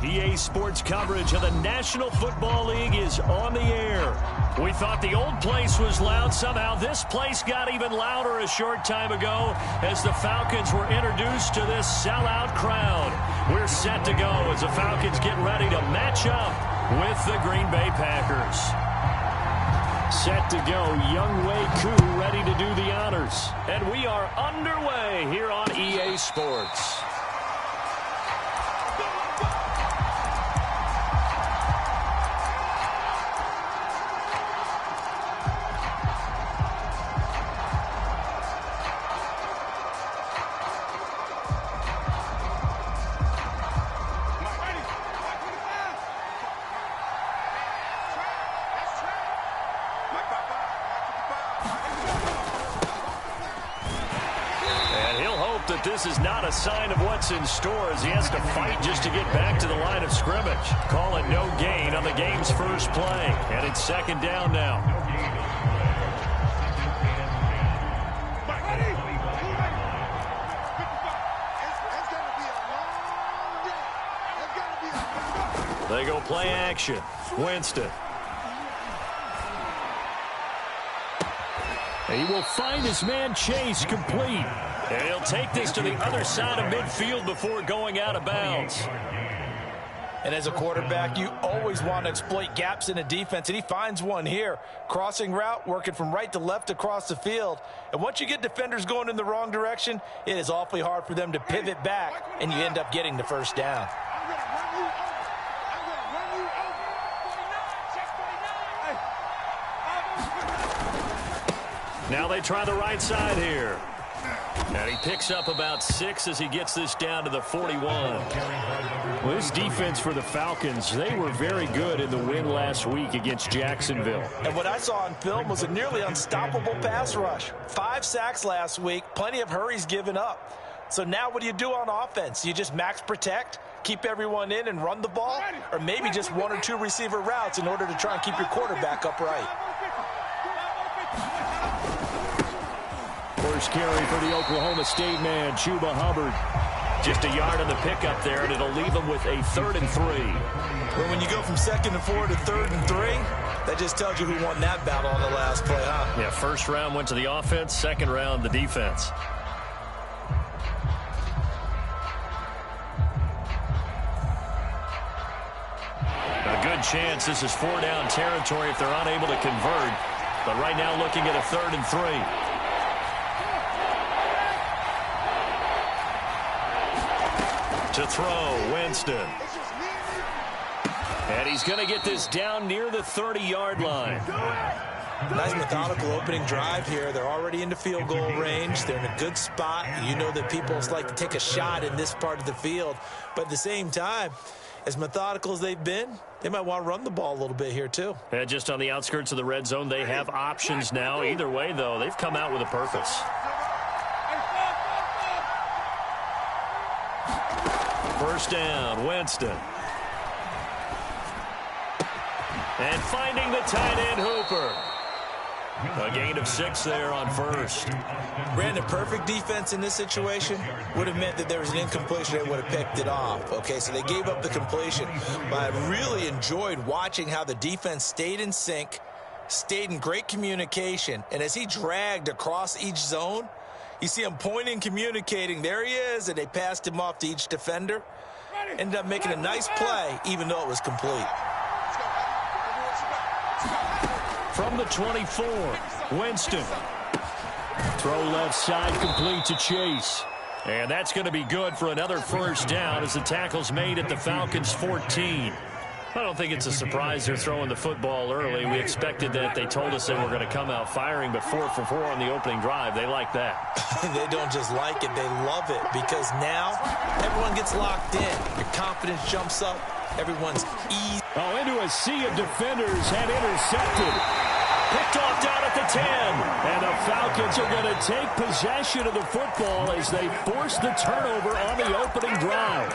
EA Sports coverage of the National Football League is on the air. We thought the old place was loud. Somehow this place got even louder a short time ago as the Falcons were introduced to this sellout crowd. We're set to go as the Falcons get ready to match up with the Green Bay Packers. Set to go, Younghoe Koo ready to do the honors. And we are underway here on EA Sports. This is not a sign of what's in store as he has to fight just to get back to the line of scrimmage. Call it no gain on the game's first play. And it's second down now. They go play action. Winston. He will find his man Chase complete. And he'll take this to the other side of midfield before going out of bounds. And as a quarterback, you always want to exploit gaps in a defense, and he finds one here. Crossing route, working from right to left across the field. And once you get defenders going in the wrong direction, it is awfully hard for them to pivot back, and you end up getting the first down. Now they try the right side here. And he picks up about 6 as he gets this down to the 41. Well, this defense for the Falcons, they were very good in the win last week against Jacksonville. And what I saw on film was a nearly unstoppable pass rush. 5 sacks last week, plenty of hurries given up. So now what do you do on offense? You just max protect, keep everyone in and run the ball? Or maybe just 1 or 2 receiver routes in order to try and keep your quarterback upright? First carry for the Oklahoma State man, Chuba Hubbard. Just a yard on the pickup there, and it'll leave him with a 3rd and 3. Well, when you go from 2nd and 4 to 3rd and 3, that just tells you who won that battle on the last play, huh? Yeah, first round went to the offense, second round the defense. A good chance this is 4-down territory if they're unable to convert. But right now looking at a 3rd and 3. To throw, Winston. And he's going to get this down near the 30-yard line. Nice methodical opening drive here. They're already into field goal range. They're in a good spot. You know that people like to take a shot in this part of the field. But at the same time, as methodical as they've been, they might want to run the ball a little bit here too. And just on the outskirts of the red zone, they have options now. Either way, though, they've come out with a purpose. First down, Winston. And finding the tight end, Hooper. A gain of 6 there on first. Brandon, perfect defense in this situation would have meant that there was an incompletion and would have picked it off. Okay, so they gave up the completion. But I really enjoyed watching how the defense stayed in sync, stayed in great communication. And as he dragged across each zone, you see him pointing, communicating. There he is, and they passed him off to each defender. Ended up making a nice play, even though it was complete. From the 24, Winston. Throw left side, complete to Chase. And that's going to be good for another first down as the tackle's made at the Falcons' 14. I don't think it's a surprise they're throwing the football early. We expected that. They told us they were going to come out firing, but 4 for 4 on the opening drive. They like that. They don't just like it, they love it, because now everyone gets locked in. Your confidence jumps up. Everyone's easy. Oh, into a sea of defenders and intercepted. Picked off down at the 10. And the Falcons are going to take possession of the football as they force the turnover on the opening drive.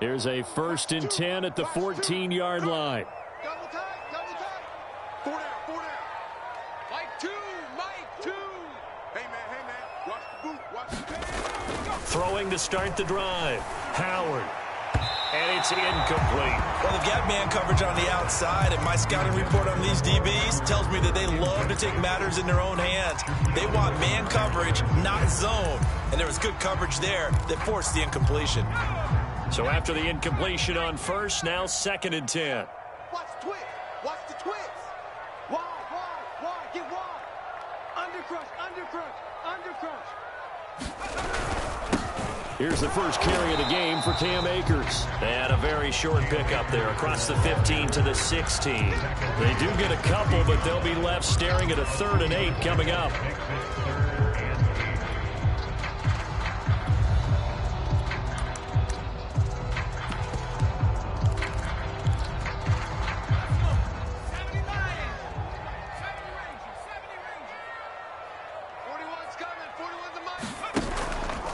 Here's a 1st and 10 at the 14-yard line. Double tight. 4 down. Mike 2. Hey, man. Watch the boot. Watch the ball. Throwing to start the drive. Howard. And it's incomplete. Well, they've got man coverage on the outside, and my scouting report on these DBs tells me that they love to take matters in their own hands. They want man coverage, not zone. And there was good coverage there that forced the incompletion. So after the incompletion on 1st, now 2nd and 10. Watch the twist. Watch the twist. Wide. Get wide. Undercrush. Here's the first carry of the game for Cam Akers. They had a very short pickup there across the 15 to the 16. They do get a couple, but they'll be left staring at a 3rd and 8 coming up.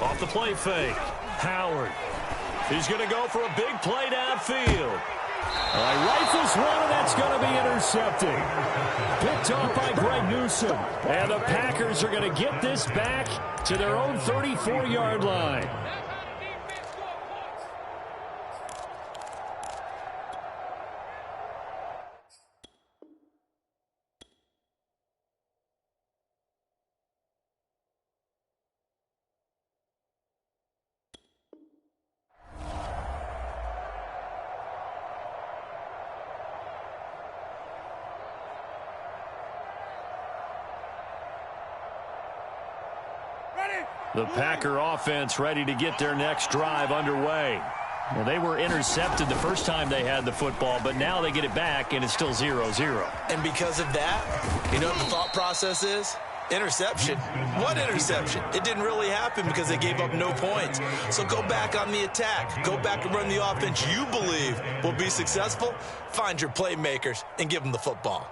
Off the play fake. Howard. He's going to go for a big play downfield. Rifles one, and that's going to be intercepted. Picked off by Greg Newsome. And the Packers are going to get this back to their own 34-yard line. The Packer offense ready to get their next drive underway. Well, they were intercepted the first time they had the football, but now they get it back, and it's still 0-0. And because of that, you know what the thought process is? Interception. What interception? It didn't really happen because they gave up no points. So go back on the attack. Go back and run the offense you believe will be successful. Find your playmakers and give them the football.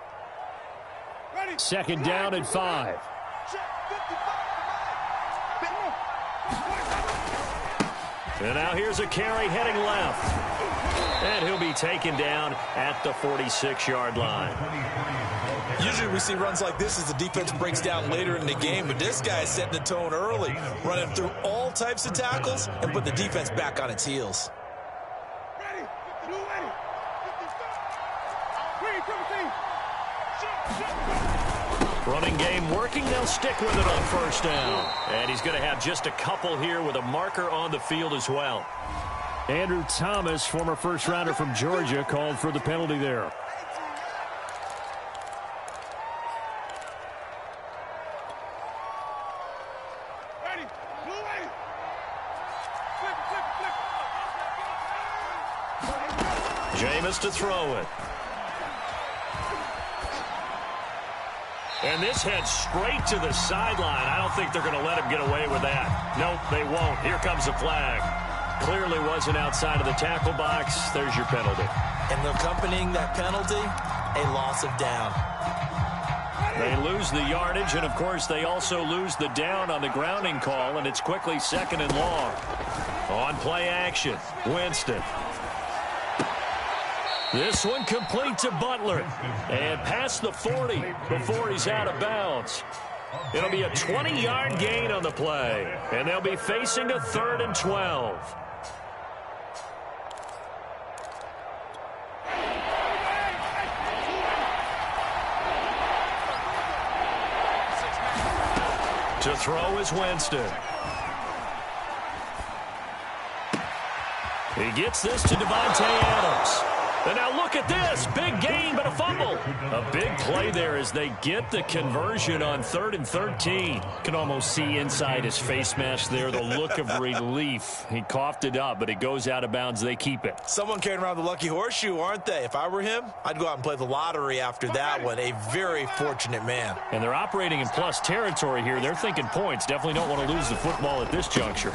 2nd down and 5. And now here's a carry heading left. And he'll be taken down at the 46-yard line. Usually we see runs like this as the defense breaks down later in the game, but this guy is setting the tone early, running through all types of tackles and put the defense back on its heels. Running game working. They'll stick with it on 1st down. And he's going to have just a couple here with a marker on the field as well. Andrew Thomas, former first-rounder from Georgia, called for the penalty there. Jameis to throw it. And this heads straight to the sideline. I don't think they're going to let him get away with that. Nope, they won't. Here comes the flag. Clearly wasn't outside of the tackle box. There's your penalty. And accompanying that penalty, a loss of down. They lose the yardage, and, of course, they also lose the down on the grounding call, and it's quickly 2nd and long. On play action, Winston. This one complete to Butler. And past the 40 before he's out of bounds. It'll be a 20-yard gain on the play. And they'll be facing a 3rd and 12. To throw is Winston. He gets this to Devontae Adams. And now look at this. Big gain, but a fumble. A big play there as they get the conversion on 3rd and 13. Can almost see inside his face mask there the look of relief. He coughed it up, but it goes out of bounds. They keep it. Someone carrying around the lucky horseshoe, aren't they? If I were him, I'd go out and play the lottery after that one. A very fortunate man. And they're operating in plus territory here. They're thinking points. Definitely don't want to lose the football at this juncture.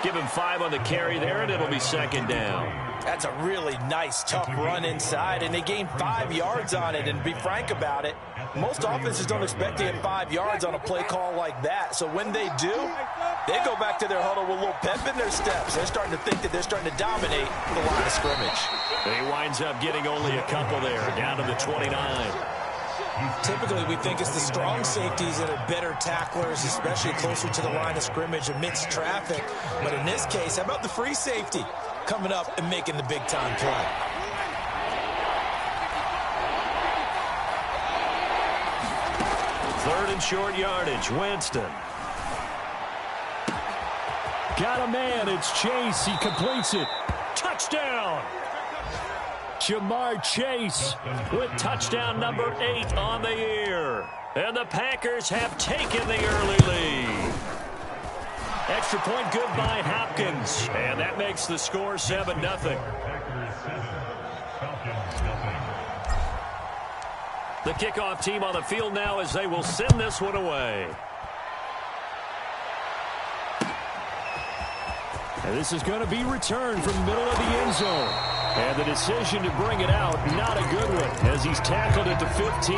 Give him 5 on the carry there, and it'll be 2nd down. That's a really nice, tough run inside, and they gained 5 yards on it. And to be frank about it, most offenses don't expect to get 5 yards on a play call like that. So when they do, they go back to their huddle with a little pep in their steps. They're starting to think that they're starting to dominate the line of scrimmage. He winds up getting only a couple there, down to the 29. Typically, we think it's the strong safeties that are better tacklers, especially closer to the line of scrimmage amidst traffic. But in this case, how about the free safety coming up and making the big-time play? Third and short yardage, Winston. Got a man, it's Chase, he completes it. Touchdown! Jamar Chase with touchdown number 8 on the year. And the Packers have taken the early lead. Extra point good by Hopkins. And that makes the score 7-0. The kickoff team on the field now as they will send this one away. And this is going to be returned from the middle of the end zone. And the decision to bring it out, not a good one, as he's tackled at the 15.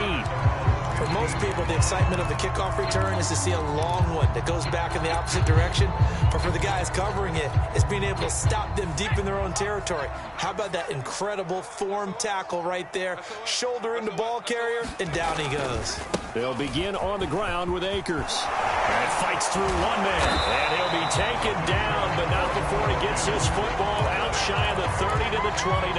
For most people, the excitement of the kickoff return is to see a long one that goes back in the opposite direction. But for the guys covering it, it's being able to stop them deep in their own territory. How about that incredible form tackle right there? Shoulder into ball carrier, and down he goes. They'll begin on the ground with Akers. And fights through one man. And he'll be taken down, but not before he gets his football out shy of the 30 to the 29.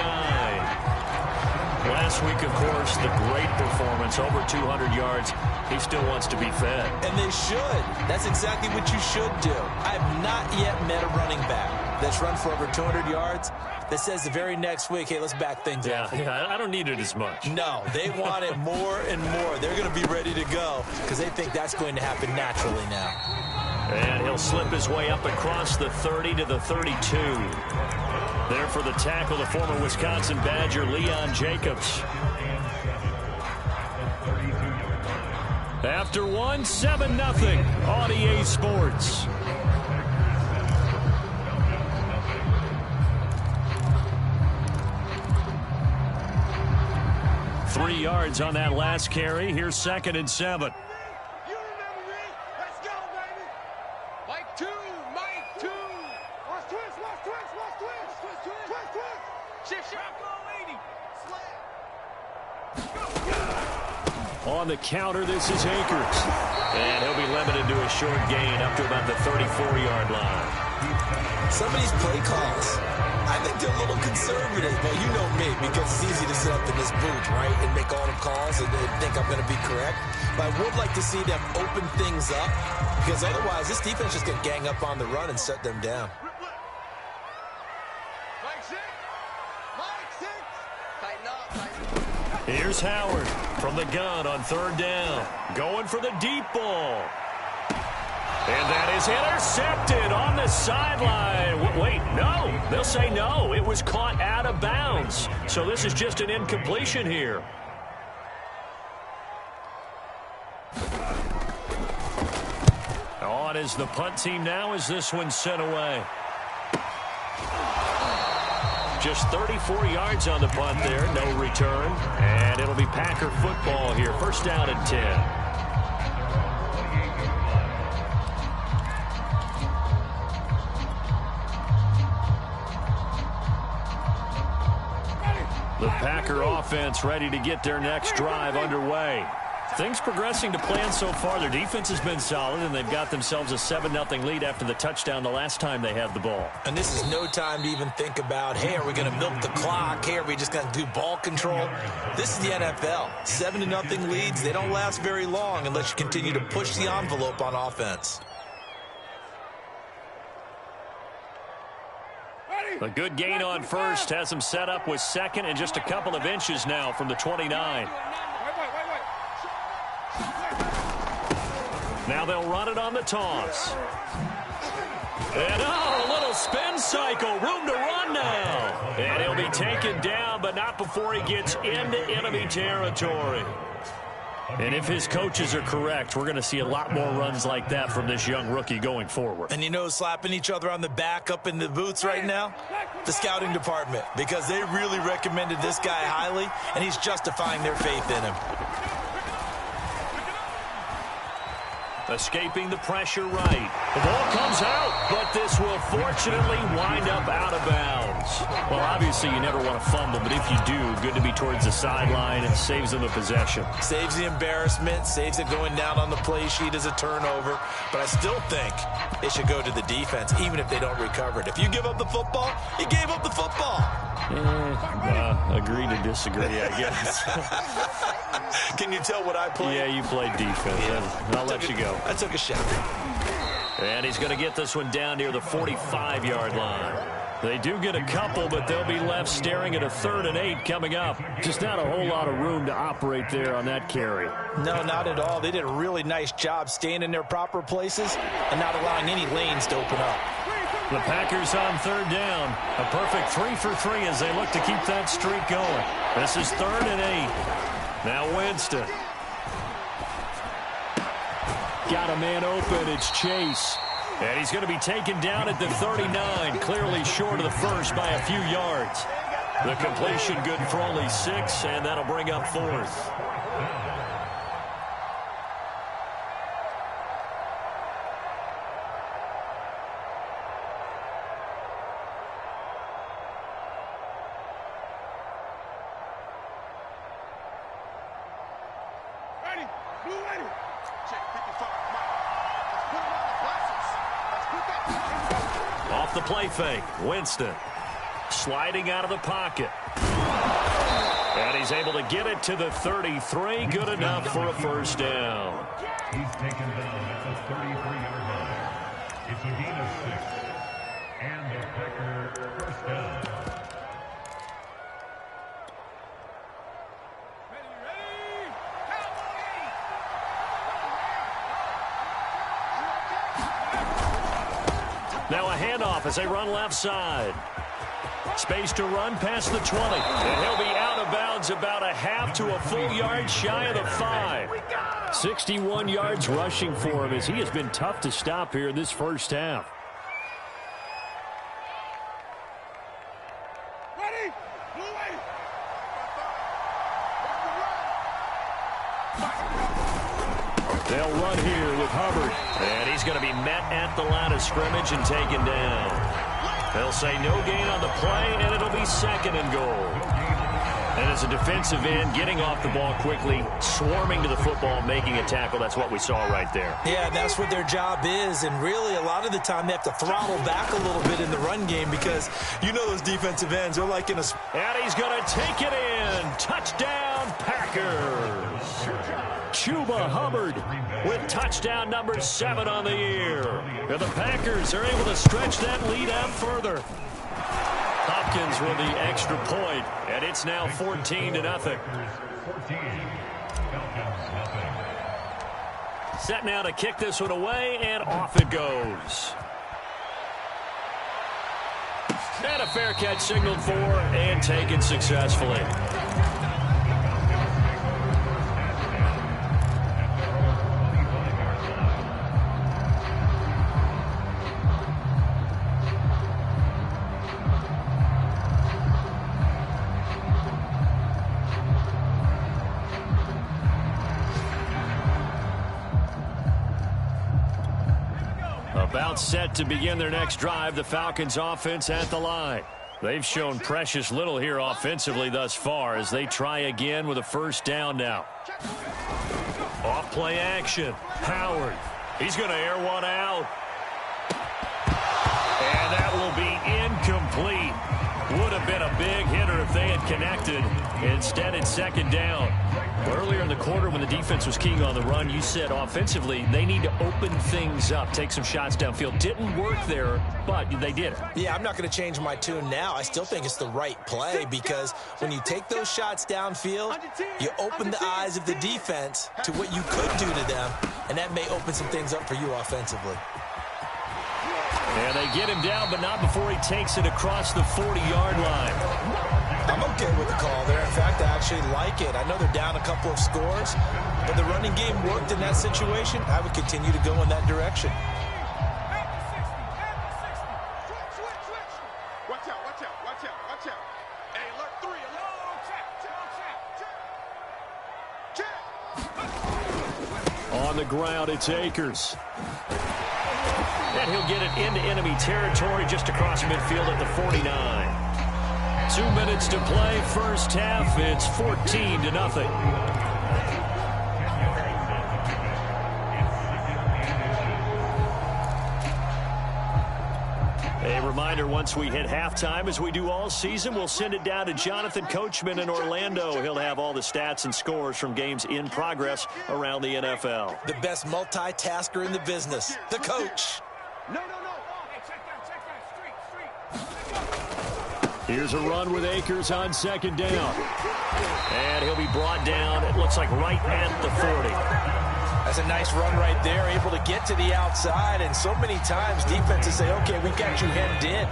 Last week, of course, the great performance, over 200 yards. He still wants to be fed. And they should. That's exactly what you should do. I have not yet met a running back that's run for over 200 yards that says the very next week, hey, let's back things up. Yeah, I don't need it as much. No, they want it more and more. They're going to be ready to go because they think that's going to happen naturally now. And he'll slip his way up across the 30 to the 32. There for the tackle, the former Wisconsin Badger, Leon Jacobs. After one, 7-0 on EA Sports. Three yards on that last carry. Here's 2nd and 7. You remember me? Let's go, baby. Mike 2, Mike 2. Watch twist, watch twist, watch twist. Twist, twist, twist, twist. Shift, shift, go, 80. Slap. On the counter, this is Akers. And he'll be limited to a short gain up to about the 34-yard line. Some of these play calls, I think they're a little conservative. Well, you know me, because it's easy to sit up in this booth, right, and make all the calls and think I'm going to be correct. But I would like to see them open things up, because otherwise this defense just going to gang up on the run and shut them down. Mike 6. Mike 6. Tighten up, tighten up. Here's Howard from the gun on 3rd down. Going for the deep ball. And that is intercepted on the sideline. Wait, no. They'll say no. It was caught out of bounds. So this is just an incompletion here. On is the punt team now as this one's sent away. Just 34 yards on the punt there. No return. And it'll be Packer football here. 1st down and 10. The Packer offense ready to get their next drive underway. Things progressing to plan so far. Their defense has been solid, and they've got themselves a 7-0 lead after the touchdown the last time they had the ball. And this is no time to even think about, hey, are we going to milk the clock? Hey, are we just going to do ball control? This is the NFL. 7-0 leads, they don't last very long unless you continue to push the envelope on offense. A good gain on 1st has them set up with 2nd and just a couple of inches now from the 29. Now they'll run it on the toss. And a little spin cycle, room to run now. And he'll be taken down, but not before he gets into enemy territory. And if his coaches are correct, we're going to see a lot more runs like that from this young rookie going forward. And you know, slapping each other on the back up in the booths right now? The scouting department, because they really recommended this guy highly, and he's justifying their faith in him. Escaping the pressure right. The ball comes out, but this will fortunately wind up out of bounds. Well, obviously, you never want to fumble, but if you do, good to be towards the sideline and saves them the possession. Saves the embarrassment, saves it going down on the play sheet as a turnover. But I still think it should go to the defense, even if they don't recover it. If you give up the football, you gave up the football. Agree to disagree, I guess. Can you tell what I played? Yeah, you played defense. Yeah. I'll let you go. I took a shot. And he's going to get this one down near the 45-yard line. They do get a couple, but they'll be left staring at a 3rd and 8 coming up. Just not a whole lot of room to operate there on that carry. No, not at all. They did a really nice job staying in their proper places and not allowing any lanes to open up. The Packers on 3rd down. A perfect 3 for 3 as they look to keep that streak going. This is 3rd and 8. Now Winston. Got a man open. It's Chase. And he's going to be taken down at the 39, clearly short of the first by a few yards. The completion good for only 6, and that'll bring up 4th. Ready? Blue ready. Check 55. Let's put him on the glasses. Let's put that. Off the play fake, Winston sliding out of the pocket. And he's able to get it to the 33. Good enough for a first down. He's taken down at the 33-yard line. It's a gain of 6. And the Packer first down. Now a handoff as they run left side. Space to run past the 20. And he'll be out of bounds about a half to a full yard shy of the 5. 61 yards rushing for him as he has been tough to stop here in this first half. Ready? Blue ready. They'll run here with Hubbard. And he's going to be met at the line of scrimmage and taken down. They'll say no gain on the play, and it'll be 2nd and goal. And as a defensive end, getting off the ball quickly, swarming to the football, making a tackle, that's what we saw right there. Yeah, that's what their job is, and really a lot of the time they have to throttle back a little bit in the run game because you know those defensive ends are like in a... And he's going to take it in. Touchdown, Packers. Chuba Hubbard with touchdown number 7 on the year. And the Packers are able to stretch that lead out further. Hopkins with the extra point, and it's now 14-0. Set now to kick this one away, and off it goes. And a fair catch signaled for and taken successfully. About set to begin their next drive, the Falcons offense at the line. They've shown precious little here offensively thus far as they try again with a first down now. Off play action. Howard. He's going to air one out. And that will be incomplete. Would have been a big hitter if they had connected. Instead, it's 2nd down. Earlier in the quarter when the defense was keying on the run, you said offensively they need to open things up, take some shots downfield. Didn't work there, but they did it. Yeah, I'm not going to change my tune now. I still think it's the right play because when you take those shots downfield, you open the eyes of the defense to what you could do to them, and that may open some things up for you offensively. And they get him down, but not before he takes it across the 40-yard line. I'm okay with the call there. In fact, I actually actually like it. I know they're down a couple of scores, but the running game worked in that situation. I would continue to go in that direction. Watch out, watch out, watch out, watch out. Hey, alert 3, alert. Check. On the ground, it's Akers. And he'll get it into enemy territory just across midfield at the 49. 2 minutes to play, first half. It's 14-0. A reminder, once we hit halftime, as we do all season, we'll send it down to Jonathan Coachman in Orlando. He'll have all the stats and scores from games in progress around the NFL. The best multitasker in the business, the coach. No. Hey, check that. Street. Here's a run with Akers on second down. And he'll be brought down, it looks like right at the 40. That's a nice run right there, able to get to the outside. And so many times defenses say, okay, we got you hemmed in.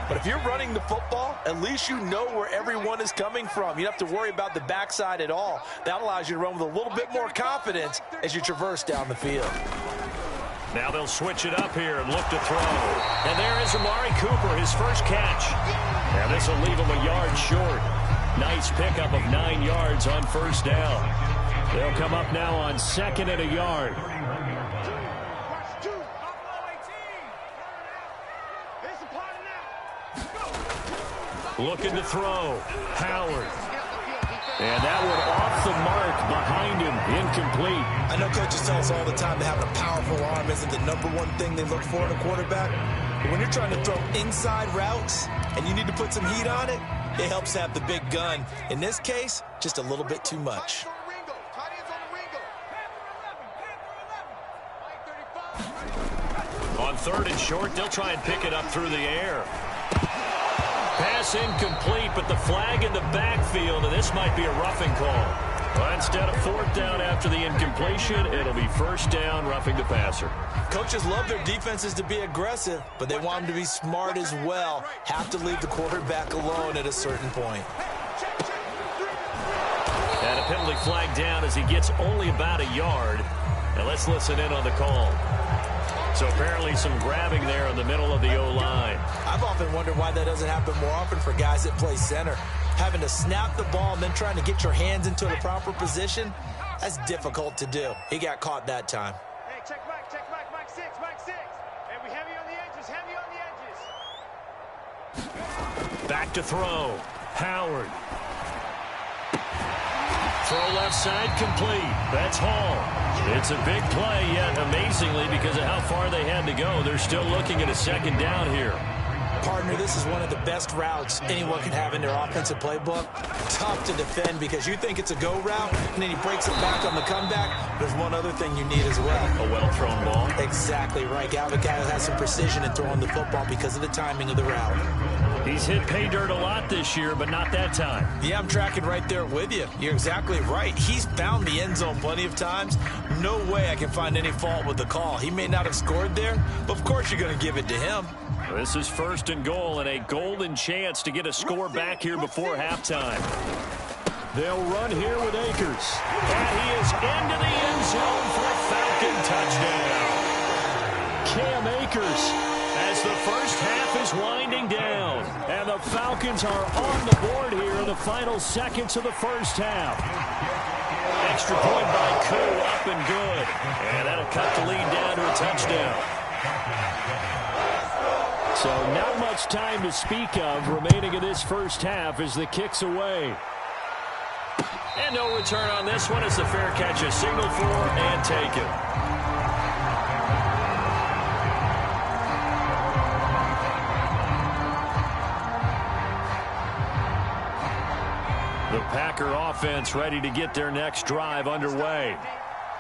But if you're running the football, at least you know where everyone is coming from. You don't have to worry about the backside at all. That allows you to run with a little bit more confidence as you traverse down the field. Now they'll switch it up here and look to throw. And there is Amari Cooper, his first catch. And this will leave him a yard short. Nice pickup of 9 yards on first down. They'll come up now on second and a yard. Looking to throw. Howard. And that one off the mark behind him. Incomplete. I know coaches tell us all the time that having a powerful arm isn't the #1 thing they look for in a quarterback. But when you're trying to throw inside routes and you need to put some heat on it, it helps have the big gun. In this case, just a little bit too much. On third and short, they'll try and pick it up through the air. Pass incomplete, but the flag in the backfield, and this might be a roughing call. But instead of fourth down after the incompletion, it'll be first down, roughing the passer. Coaches love their defenses to be aggressive, but they want them to be smart as well. Have to leave the quarterback alone at a certain point. And a penalty flag down as he gets only about a yard. Now let's listen in on the call. So apparently some grabbing there in the middle of the O-line. I've often wondered why that doesn't happen more often for guys that play center. Having to snap the ball and then trying to get your hands into the proper position, that's difficult to do. He got caught that time. Hey, check Mike 6. And we heavy on the edges. Back to throw. Howard. Throw left side complete. That's Hall. It's a big play, yet amazingly, because of how far they had to go, they're still looking at a second down here. Partner, this is one of the best routes anyone can have in their offensive playbook. Tough to defend because you think it's a go route, and then he breaks it back on the comeback. There's one other thing you need as well. A well-thrown ball. Exactly right. Got a guy who has some precision in throwing the football because of the timing of the route. He's hit pay dirt a lot this year, but not that time. Yeah, I'm tracking right there with you. You're exactly right. He's found the end zone plenty of times. No way I can find any fault with the call. He may not have scored there, but of course you're going to give it to him. This is first and goal and a golden chance to get a score back here before halftime. They'll run here with Akers. And he is into the end zone for a Falcon touchdown. Cam Akers as the first half is winding down. And the Falcons are on the board here in the final seconds of the first half. Extra point by Koo, up and good. And that'll cut the lead down to a touchdown. So not much time to speak of remaining in this first half as the kick's away. And no return on this one as the fair catch is signaled for and taken. The Packer offense ready to get their next drive underway.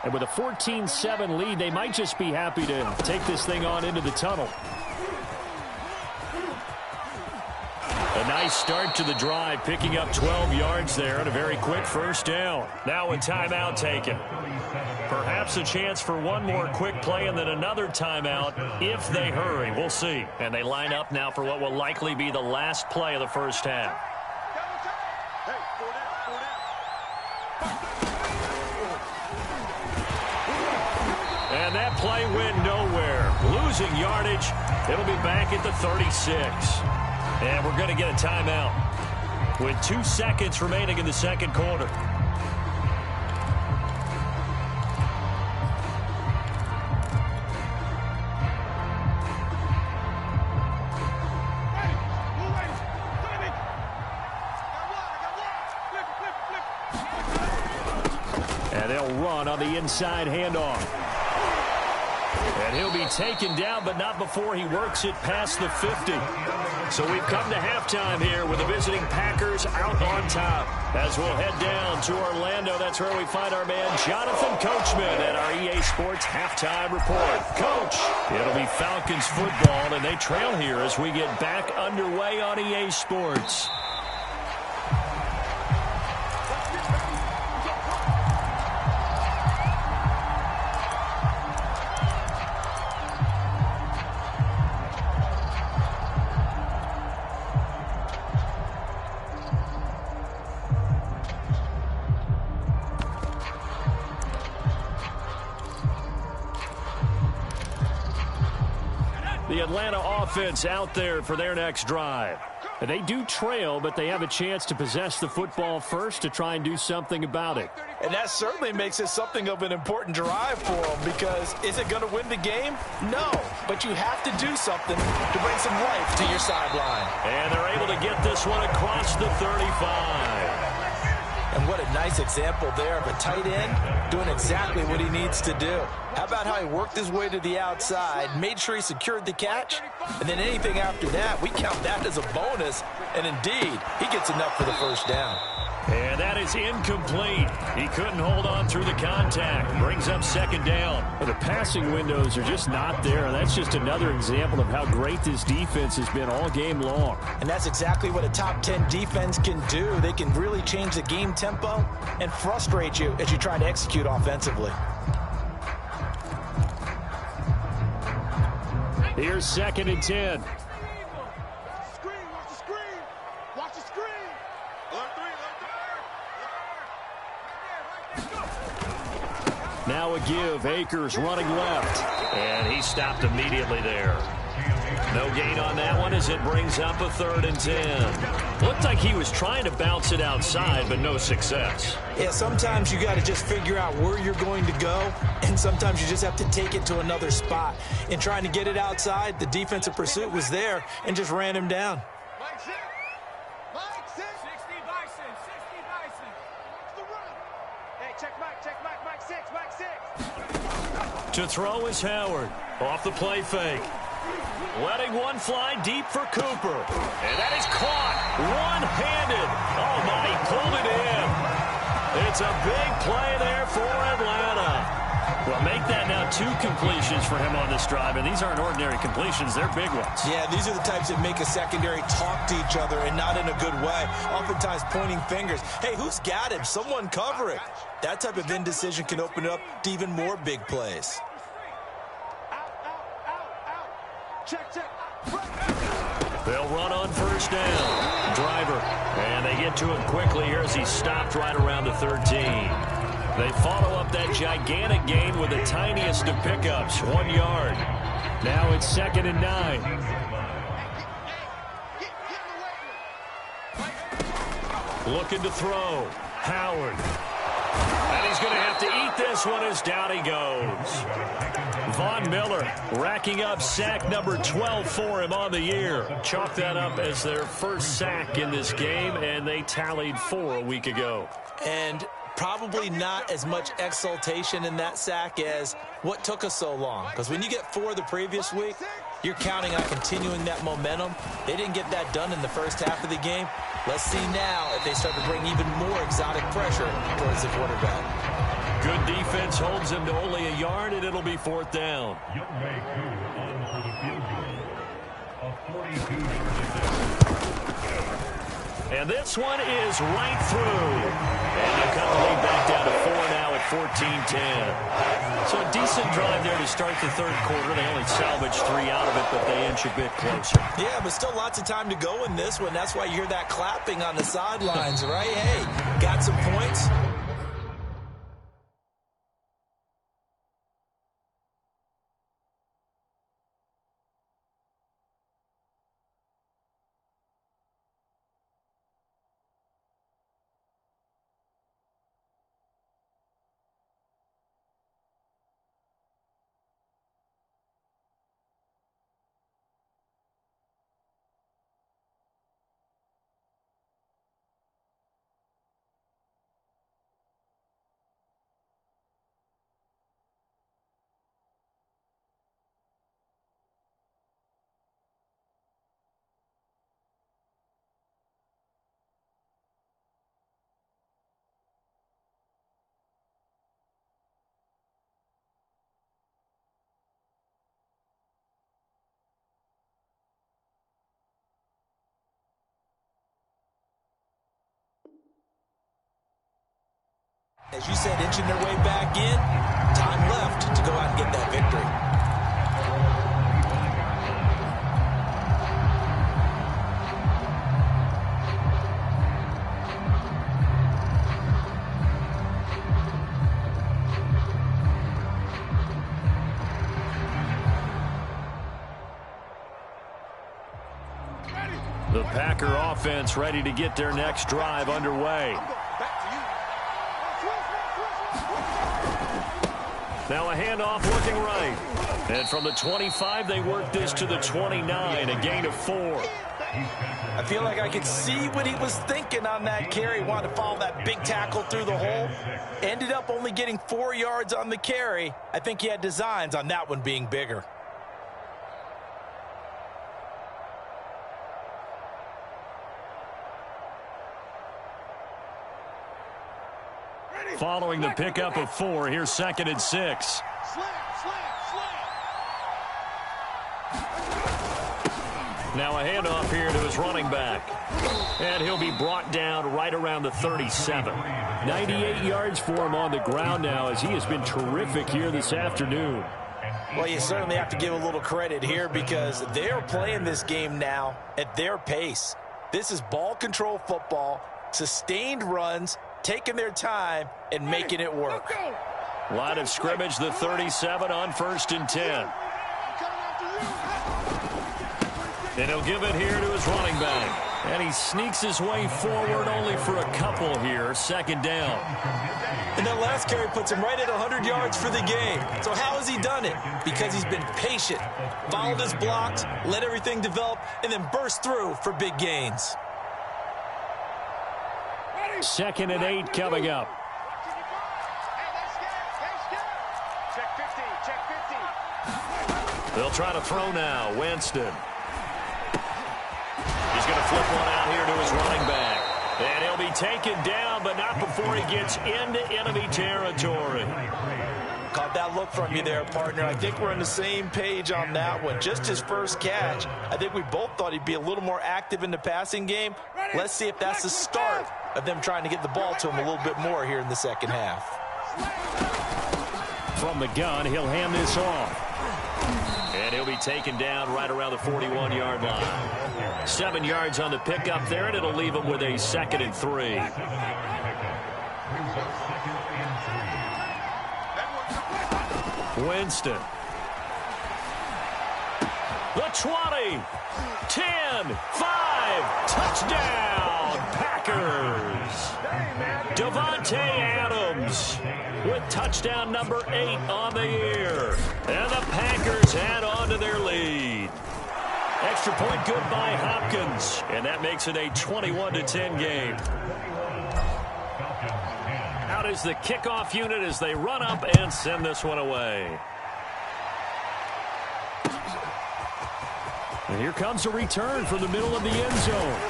And with a 14-7 lead, they might just be happy to take this thing on into the tunnel. A nice start to the drive, picking up 12 yards there and a very quick first down. Now a timeout taken. Perhaps a chance for one more quick play and then another timeout if they hurry. We'll see. And they line up now for what will likely be the last play of the first half. And that play went nowhere. Losing yardage. It'll be back at the 36. And we're going to get a timeout with 2 seconds remaining in the second quarter. And they'll run on the inside handoff. And he'll be taken down, but not before he works it past the 50. So we've come to halftime here with the visiting Packers out on top. As we'll head down to Orlando, that's where we find our man Jonathan Coachman at our EA Sports Halftime Report. Coach, it'll be Falcons football, and they trail here as we get back underway on EA Sports. The Atlanta offense out there for their next drive. They do trail, but they have a chance to possess the football first to try and do something about it. And that certainly makes it something of an important drive for them, because is it going to win the game? No, but you have to do something to bring some life to your sideline. And they're able to get this one across the 35. And what a nice example there of a tight end doing exactly what he needs to do. How about how he worked his way to the outside, made sure he secured the catch, and then anything after that, we count that as a bonus. And indeed, he gets enough for the first down. And that is incomplete. He couldn't hold on through the contact. Brings up second down. The passing windows are just not there. That's just another example of how great this defense has been all game long. And that's exactly what a top 10 defense can do. They can really change the game tempo and frustrate you as you try to execute offensively. Here's 2nd and 10. Now a give. Akers running left. And he stopped immediately there. No gain on that one as it brings up a 3rd and 10. Looked like he was trying to bounce it outside, but no success. Yeah, sometimes you got to just figure out where you're going to go, and sometimes you just have to take it to another spot. In trying to get it outside, the defensive pursuit was there and just ran him down. Mike 6. Mike 6. 60 Bison. 60 Bison. The run. Hey, check Mike 6. Mike 6. To throw is Howard. Off the play fake. Letting one fly deep for Cooper. And that is caught one-handed. Oh, my, he pulled it in. It's a big play there for Atlanta. Well, make that now 2 completions for him on this drive, and these aren't ordinary completions. They're big ones. Yeah, these are the types that make a secondary talk to each other, and not in a good way. Oftentimes pointing fingers. Hey, who's got him? Someone cover it. That type of indecision can open it up to even more big plays. They'll run on first down. Driver. And they get to him quickly here as he stopped right around the 13. They follow up that gigantic gain with the tiniest of pickups, 1 yard. Now it's 2nd and 9. Looking to throw. Howard. And he's going to have to eat this one as down he goes. Von Miller racking up sack number 12 for him on the year. Chalk that up as their first sack in this game, and they tallied 4 a week ago. And probably not as much exultation in that sack as what took us so long. Because when you get 4 the previous week, you're counting on continuing that momentum. They didn't get that done in the first half of the game. Let's see now if they start to bring even more exotic pressure towards the quarterback. Good defense holds him to only a yard, and it'll be 4th down. Young May Koo on for the field goal. A 42-yard. And this one is right through. And they'll cut the lead back down to 4 now at 14-10. So a decent drive there to start the 3rd quarter. They only salvaged 3 out of it, but they inch a bit closer. Yeah, but still lots of time to go in this one. That's why you hear that clapping on the sidelines, right? Hey, got some points. As you said, inching their way back in. Time left to go out and get that victory. The Packer offense ready to get their next drive underway. Now a handoff looking right. And from the 25, they work this to the 29, a gain of 4. I feel like I could see what he was thinking on that carry. Wanted to follow that big tackle through the hole. Ended up only getting 4 yards on the carry. I think he had designs on that one being bigger. Following the pickup of 4, here's 2nd and 6. Now a handoff here to his running back. And he'll be brought down right around the 37. 98 yards for him on the ground now as he has been terrific here this afternoon. Well, you certainly have to give a little credit here because they're playing this game now at their pace. This is ball control football, sustained runs, taking their time and making it work. Line of scrimmage, the 37 on 1st and 10. And he'll give it here to his running back. And he sneaks his way forward only for a couple here. 2nd down. And that last carry puts him right at 100 yards for the game. So how has he done it? Because he's been patient, followed his blocks, let everything develop, and then burst through for big gains. 2nd and 8 coming up. They'll try to throw now. Winston. He's going to flip one out here to his running back. And he'll be taken down, but not before he gets into enemy territory. Caught that look from you there, partner. I think we're on the same page on that one. Just his first catch. I think we both thought he'd be a little more active in the passing game. Let's see if that's the start of them trying to get the ball to him a little bit more here in the second half. From the gun, he'll hand this off. And he'll be taken down right around the 41-yard line. 7 yards on the pickup there, and it'll leave him with a 2nd and 3. Winston. The 20. 10. 5. Touchdown, Packers. Davante Adams with touchdown number 8 on the year. And the Packers add on to their lead. Extra point good by Hopkins. And that makes it a 21-10 game. Out is the kickoff unit as they run up and send this one away. And here comes a return from the middle of the end zone.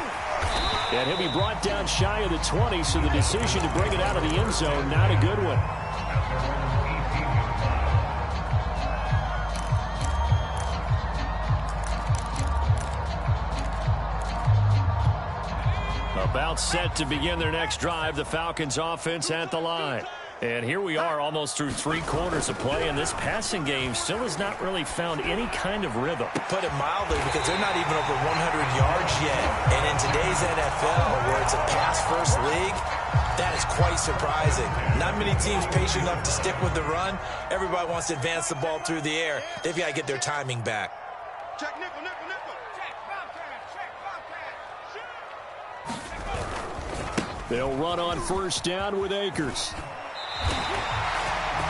And he'll be brought down shy of the 20, so the decision to bring it out of the end zone, not a good one. About set to begin their next drive, the Falcons offense at the line. And here we are almost through 3 quarters of play, and this passing game still has not really found any kind of rhythm. Put it mildly, because they're not even over 100 yards yet. And in today's NFL, where it's a pass-first league, that is quite surprising. Not many teams patient enough to stick with the run. Everybody wants to advance the ball through the air. They've got to get their timing back. Check nickel, nickel, nickel. Check Bobcat, check Bobcat. They'll run on 1st down with Akers.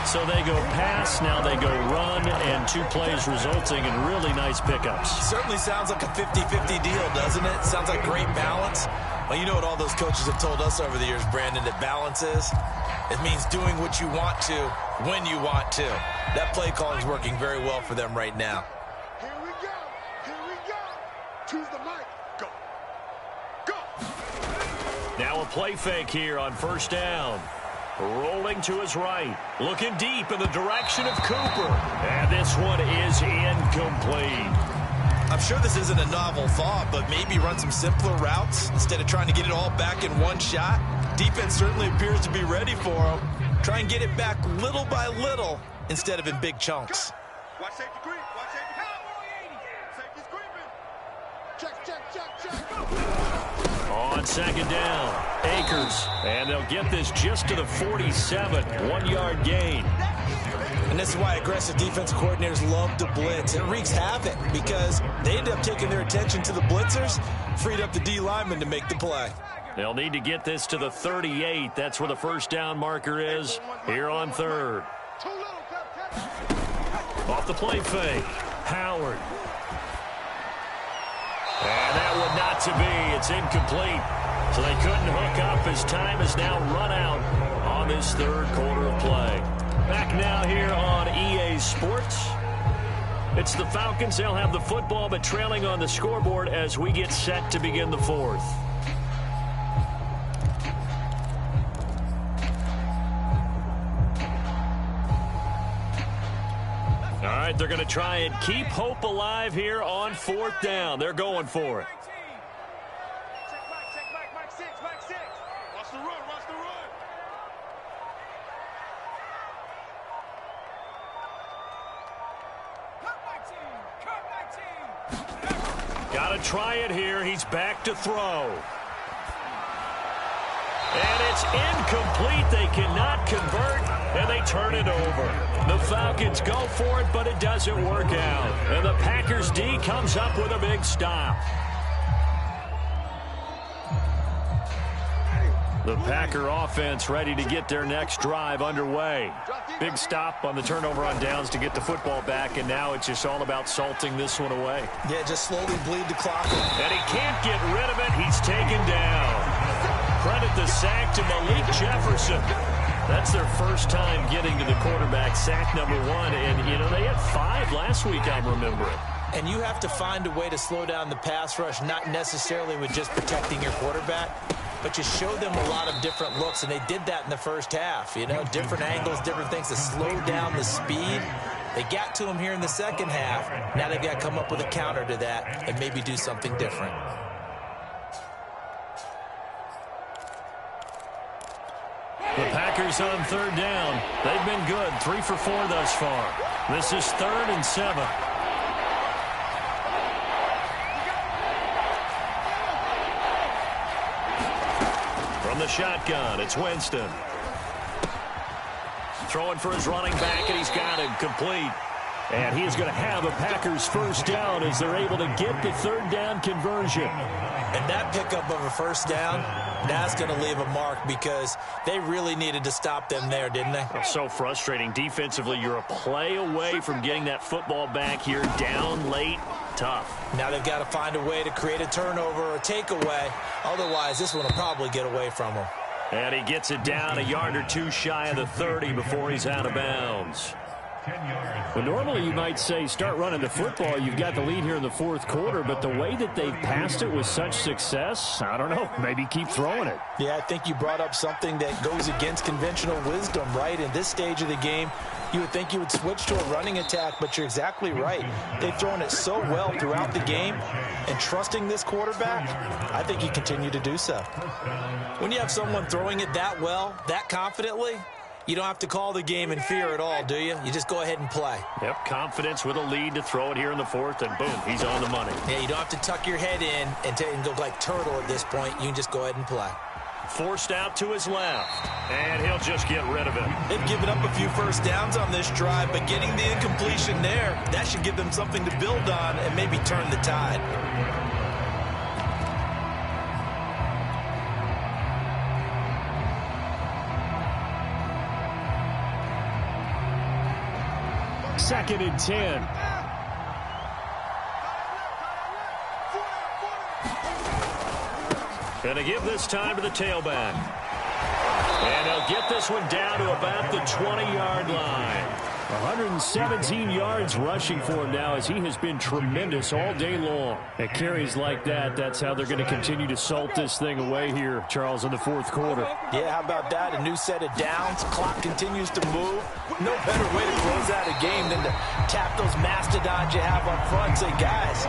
So they go pass, now they go run, and 2 plays resulting in really nice pickups. Certainly sounds like a 50-50 deal, doesn't it? Sounds like great balance. Well, you know what all those coaches have told us over the years, Brandon, that balance is? It means doing what you want to, when you want to. That play calling is working very well for them right now. Here we go. Here we go. Choose the mic. Go. Go. Now a play fake here on 1st down. Rolling to his right. Looking deep in the direction of Cooper. And this one is incomplete. I'm sure this isn't a novel thought, but maybe run some simpler routes instead of trying to get it all back in one shot. Defense certainly appears to be ready for him. Try and get it back little by little instead of in big chunks. Watch safety creep. Watch safety creep. Safety's creeping. Check. On second down, Akers. And they'll get this just to the 47. 1-yard gain. And this is why aggressive defense coordinators love to blitz. It wreaks havoc because they end up taking their attention to the blitzers, freed up the D lineman to make the play. They'll need to get this to the 38. That's where the first down marker is here on third. Off the play fake, Howard. And that would not to be. It's incomplete. So they couldn't hook up as time is now run out on this third quarter of play. Back now here on EA Sports. It's the Falcons. They'll have the football, but trailing on the scoreboard as we get set to begin the fourth. All right, they're going to try and keep hope alive here on fourth down. They're going for it. Check Mike 6. Watch the run. Got to try it here. He's back to throw. And it's incomplete. They cannot convert, and they turn it over. The Falcons go for it, but it doesn't work out. And the Packers D comes up with a big stop. The Packer offense ready to get their next drive underway. Big stop on the turnover on downs to get the football back, and now it's just all about salting this one away. Yeah, just slowly bleed the clock. And he can't get rid of it. He's taken down. Credit the sack to Malik Jefferson. That's their first time getting to the quarterback, sack number 1. And, you know, they had 5 last week, I'm remembering. And you have to find a way to slow down the pass rush, not necessarily with just protecting your quarterback, but you show them a lot of different looks, and they did that in the first half. You know, different angles, different things to slow down the speed. They got to him here in the second half. Now they've got to come up with a counter to that and maybe do something different. The Packers on third down. They've been good, 3 for 4 thus far. This is 3rd and 7. From the shotgun, it's Winston. Throwing for his running back, and he's got him complete. And he is going to have a Packers first down as they're able to get the third down conversion. And that pickup of a first down, that's going to leave a mark because they really needed to stop them there, didn't they? So frustrating. Defensively, you're a play away from getting that football back here, down late. Tough. Now they've got to find a way to create a turnover or a takeaway. Otherwise, this one will probably get away from them. And he gets it down a yard or two shy of the 30 before he's out of bounds. Well, normally you might say start running the football. You've got the lead here in the fourth quarter, but the way that they've passed it with such success, I don't know, maybe keep throwing it. Yeah, I think you brought up something that goes against conventional wisdom, right? In this stage of the game, you would think you would switch to a running attack, but you're exactly right. They've thrown it so well throughout the game, and trusting this quarterback, I think you continue to do so. When you have someone throwing it that well, that confidently, you don't have to call the game in fear at all, do you? You just go ahead and play. Yep, confidence with a lead to throw it here in the fourth, and boom, he's on the money. Yeah, you don't have to tuck your head in and go like turtle at this point. You can just go ahead and play. Forced out to his left, and he'll just get rid of it. They've given up a few first downs on this drive, but getting the incompletion there, that should give them something to build on and maybe turn the tide. Second and 10. Gonna give this time to the tailback. And they'll get this one down to about the 20-yard line. 117 yards rushing for him now as he has been tremendous all day long. At carries like that, that's how they're going to continue to salt this thing away here, Charles, in the fourth quarter. Yeah, how about that? A new set of downs. Clock continues to move. No better way to close out a game than to tap those mastodons you have up front. Say, guys,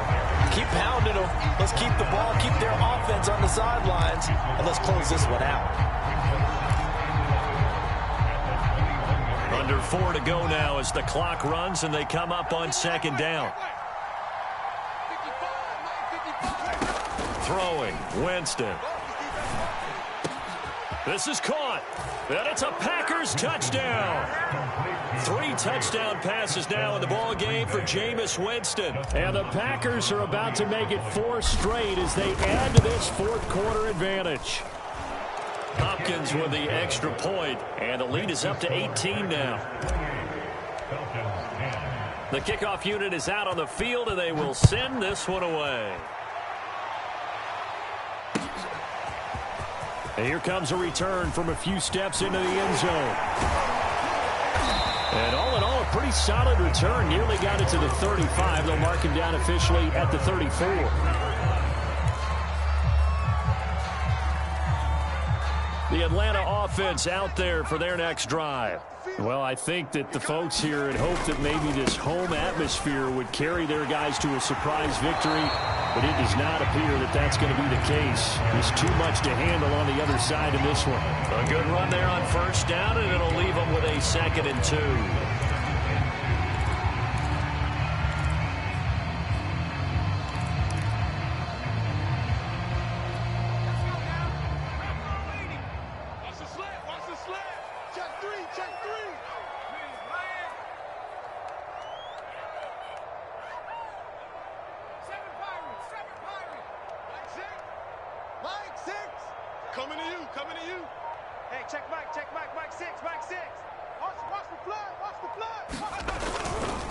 keep pounding them. Let's keep the ball, keep their offense on the sidelines, and let's close this one out. 2:34 to go now as the clock runs and they come up on second down. Throwing, Winston. This is caught, and it's a Packers touchdown. 3 touchdown passes now in the ball game for Jameis Winston. And the Packers are about to make it 4 straight as they add to this fourth-quarter advantage. Hopkins with the extra point, and the lead is up to 18 now. The kickoff unit is out on the field, and they will send this one away. And here comes a return from a few steps into the end zone. And all in all, a pretty solid return. Nearly got it to the 35. They'll mark him down officially at the 34. The Atlanta offense out there for their next drive. Well, I think that the folks here had hoped that maybe this home atmosphere would carry their guys to a surprise victory, but it does not appear that that's going to be the case. There's too much to handle on the other side in this one. A good run there on first down, and it'll leave them with a 2nd and 2.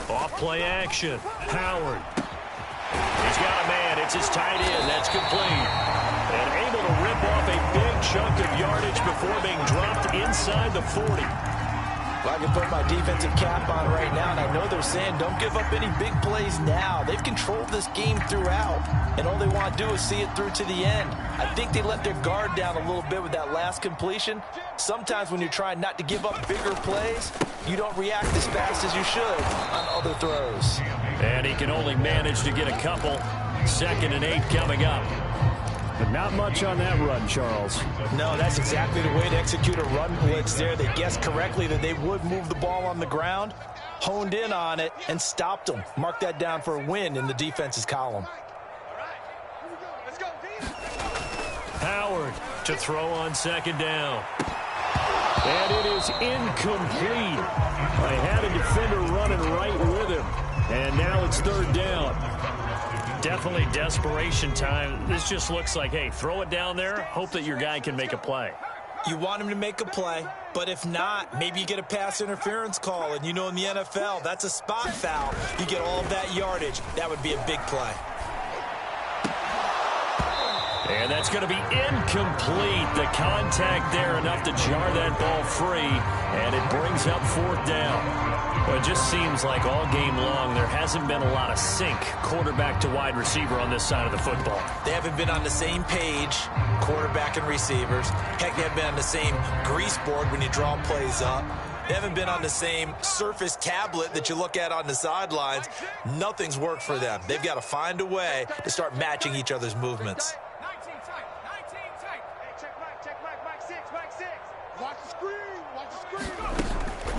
Off-play action. Howard. He's got a man. It's his tight end. That's complete. And able to rip off a big chunk of yardage before being dropped inside the 40. Well, I can put my defensive cap on right now, and I know they're saying don't give up any big plays now. They've controlled this game throughout, and all they want to do is see it through to the end. I think they let their guard down a little bit with that last completion. Sometimes when you're trying not to give up bigger plays, you don't react as fast as you should on other throws. And he can only manage to get a couple. 2nd and 8 coming up. But not much on that run, Charles. No, that's exactly the way to execute a run blitz there. They guessed correctly that they would move the ball on the ground, honed in on it, and stopped them. Mark that down for a win in the defense's column. Howard to throw on 2nd down. And it is incomplete. I had a defender running right with him. And now it's 3rd down. Definitely desperation time. This just looks like, hey, throw it down there, hope that your guy can make a play. You want him to make a play, but if not, maybe you get a pass interference call. And you know in the NFL, that's a spot foul. You get all of that yardage. That would be a big play. And that's going to be incomplete. The contact there enough to jar that ball free, and it brings up 4th down. Well, it just seems like all game long there hasn't been a lot of sync quarterback to wide receiver on this side of the football. They haven't been on the same page, quarterback and receivers. Heck, they haven't been on the same grease board when you draw plays up. They haven't been on the same Surface tablet that you look at on the sidelines. Nothing's worked for them. They've got to find a way to start matching each other's movements.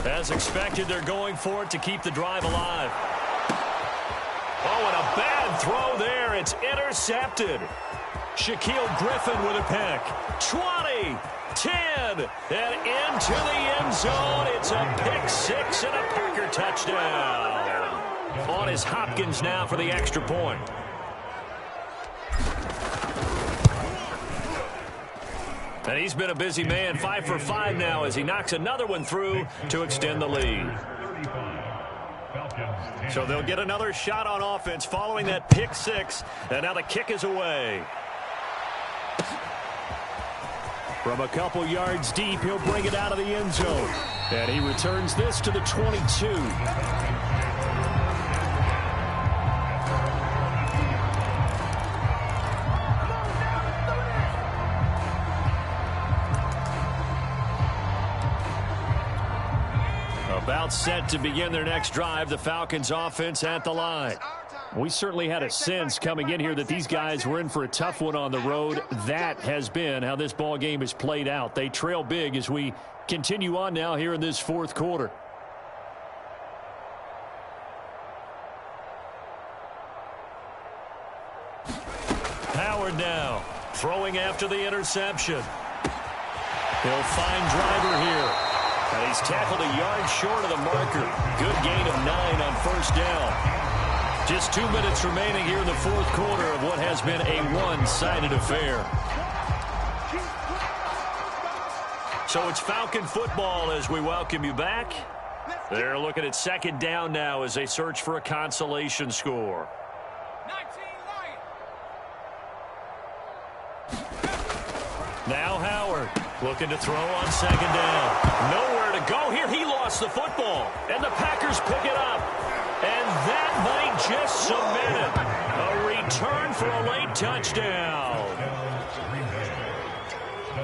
As expected, they're going for it to keep the drive alive. Oh, and a bad throw there. It's intercepted. Shaquille Griffin with a pick. 20, 10, and into the end zone. It's a pick 6 and a Packer touchdown. On is Hopkins now for the extra point. And he's been a busy man, 5 for 5 now as he knocks another one through to extend the lead. So they'll get another shot on offense following that pick 6, and now the kick is away. From a couple yards deep, he'll bring it out of the end zone. And he returns this to the 22. About set to begin their next drive, the Falcons offense at the line. We certainly had a sense coming in here that these guys were in for a tough one on the road. That has been how this ball game has played out. They trail big as we continue on now here in this 4th quarter. Throwing after the interception. He'll find Driver here. And he's tackled a yard short of the marker. Good gain of 9 on first down. Just 2 minutes remaining here in the fourth quarter of what has been a one-sided affair. So it's Falcon football as we welcome you back. They're looking at second down now as they search for a consolation score. Now Howard looking to throw on second down. Nowhere to go here. He lost the football. And the Packers pick it up. And that might just cement it. A return for a late touchdown.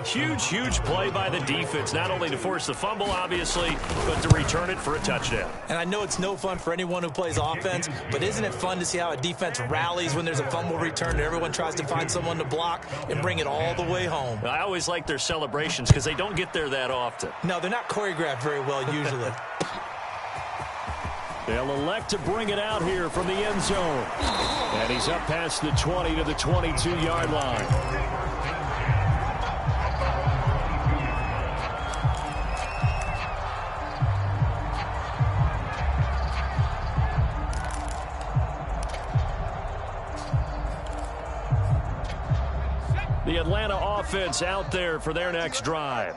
Huge, huge play by the defense, not only to force the fumble, obviously, but to return it for a touchdown. And I know it's no fun for anyone who plays offense, but isn't it fun to see how a defense rallies when there's a fumble return and everyone tries to find someone to block and bring it all the way home? I always like their celebrations because they don't get there that often. No, they're not choreographed very well usually. They'll elect to bring it out here from the end zone. And he's up past the 20 to the 22-yard line. The Atlanta offense out there for their next drive.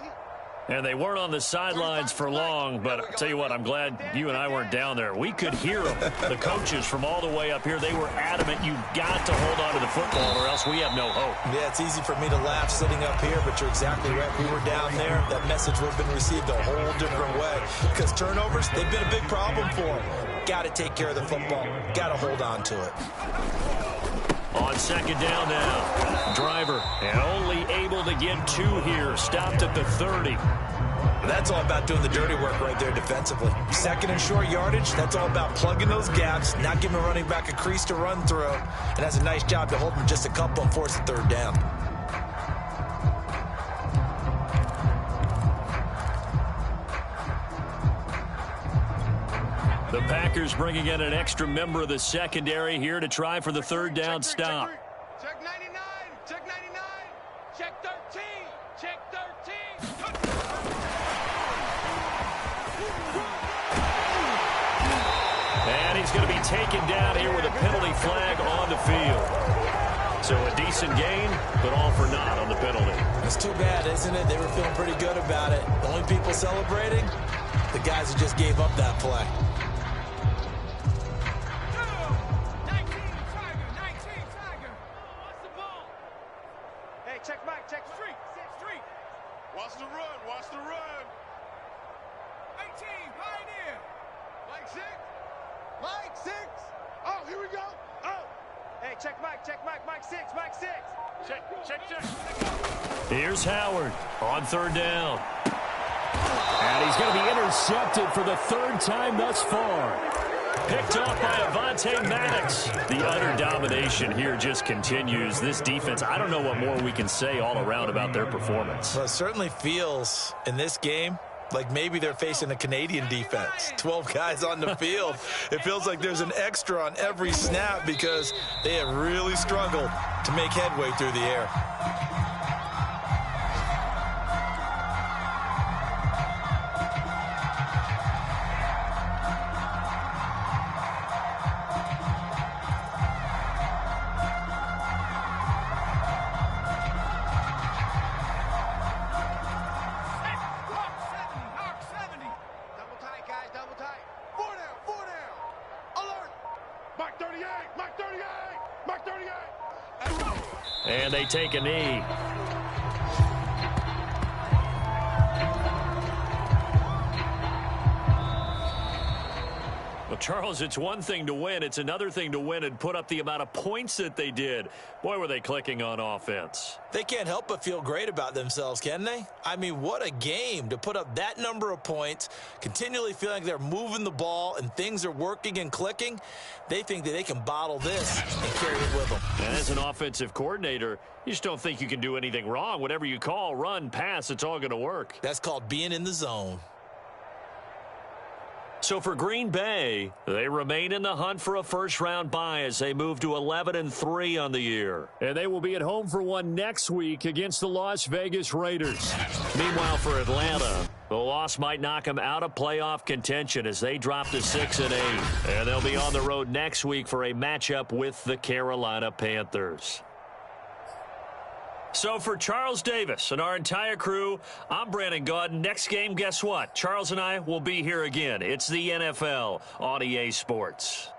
And they weren't on the sidelines for long, but I'll tell you what, I'm glad you and I weren't down there. We could hear them. The coaches from all the way up here, they were adamant, you've got to hold on to the football or else we have no hope. Yeah, it's easy for me to laugh sitting up here, but you're exactly right. We were down there. That message would have been received a whole different way. Because turnovers, they've been a big problem for them. Got to take care of the football. Got to hold on to it. On second down now, Driver, and only able to get 2 here, stopped at the 30. That's all about doing the dirty work right there defensively. Second and short yardage, that's all about plugging those gaps, not giving a running back a crease to run through, and has a nice job to hold him just a couple and force the third down. The Packers bringing in an extra member of the secondary here to try for the third down stop. Check 99. Check 99. Check 13. Check 13. And he's going to be taken down here with a penalty flag on the field. So a decent gain, but all for naught on the penalty. It's too bad, isn't it? They were feeling pretty good about it. The only people celebrating, the guys who just gave up that play. Check Mike, check street. Watch the run, watch the run. 18, Pioneer. Mike 6. Mike 6. Oh, here we go. Oh. Hey, check Mike, Mike 6, Mike 6. Check. Here's Howard on third down. And he's going to be intercepted for the third time thus far. Picked off by Avonte Maddox. The utter domination here just continues. This defense, I don't know what more we can say all around about their performance. Well, it certainly feels in this game like maybe they're facing a Canadian defense. 12 guys on the field. It feels like there's an extra on every snap because they have really struggled to make headway through the air. And they take a knee. Well, Charles, it's one thing to win. It's another thing to win and put up the amount of points that they did. Boy, were they clicking on offense. They can't help but feel great about themselves, can they? I mean, what a game to put up that number of points, continually feeling like they're moving the ball and things are working and clicking. They think that they can bottle this and carry it with them. And as an offensive coordinator, you just don't think you can do anything wrong. Whatever you call, run, pass, it's all going to work. That's called being in the zone. So for Green Bay, they remain in the hunt for a first-round bye as they move to 11-3 on the year. And they will be at home for one next week against the Las Vegas Raiders. Meanwhile, for Atlanta, the loss might knock them out of playoff contention as they drop to 6-8. And they'll be on the road next week for a matchup with the Carolina Panthers. So for Charles Davis and our entire crew, I'm Brandon Gaudin. Next game, guess what? Charles and I will be here again. It's the NFL on EA Sports.